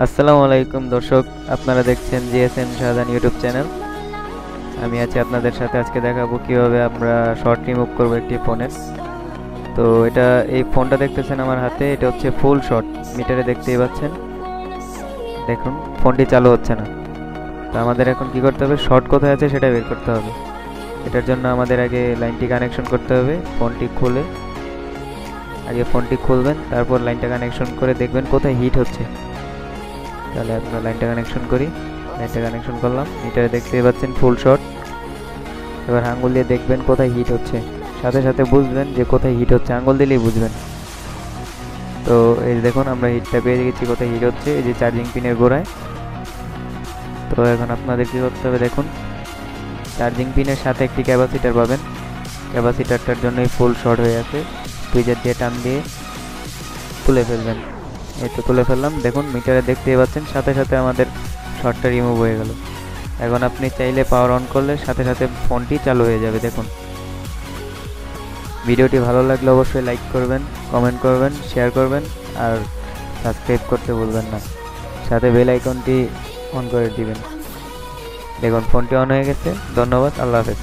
আসসালামু আলাইকুম দর্শক, আপনারা দেখছেন জিএসএম শাহজাহান ইউটিউব চ্যানেল। আমি আছি আপনাদের সাথে। আজকে দেখাবো কিভাবে আমরা শর্ট রিমুভ করব একটি ফোনের। তো এই ফোনটা দেখতেছেন আমার হাতে, এটা হচ্ছে ফুল শর্ট। মিটারে দেখতেই পাচ্ছেন, দেখুন ফোনটি চালু হচ্ছে না। তো আমাদের এখন কি করতে হবে, শর্ট কোথায় আছে সেটা বের করতে হবে। এটার জন্য আমাদের আগে লাইনটি কানেকশন করতে হবে। আগে ফোনটি খুলবেন, তারপর লাইনটা কানেকশন করে দেখবেন কোথায় হিট হচ্ছে। তাহলে আমরা লাইনটা কানেকশন করি। লাইনটা কানেকশন করলাম, মিটারে দেখতেই পাচ্ছেন ফুল শর্ট। এবার আঙ্গুল দিয়ে দেখবেন কোথায় হিট হচ্ছে, সাথে সাথে বুঝবেন যে কোথায় হিট হচ্ছে, আঙ্গুল দিলেই বুঝবেন। তো এই দেখুন আমরা হিটটা পেয়ে গেছি, কোথায় হিট হচ্ছে, এই যে চার্জিং পিনের গোড়ায়। তো এখন আপনাদের কি করতে হবে, দেখুন চার্জিং পিনের সাথে একটি ক্যাপাসিটার পাবেন। ক্যাপাসিটারটার জন্যই ফুল শর্ট হয়ে আছে। সুইচের দিয়ে টান দিয়ে তুলে ফেলবেন। এই তো তুলে ফেললাম, দেখুন মিটারে দেখতেই পাচ্ছেন সাথে সাথে আমাদের শর্টটা রিমুভ হয়ে গেল। এখন আপনি চাইলে পাওয়ার অন করলে সাথে সাথে ফোনটি চালু হয়ে যাবে। দেখুন, ভিডিওটি ভালো লাগলে অবশ্যই লাইক করবেন, কমেন্ট করবেন, শেয়ার করবেন আর সাবস্ক্রাইব করতে ভুলবেন না। সাথে বেল আইকনটি অন করে দিবেন। দেখুন ফোনটি অন হয়ে গেছে। ধন্যবাদ, আল্লাহ হাফেজ।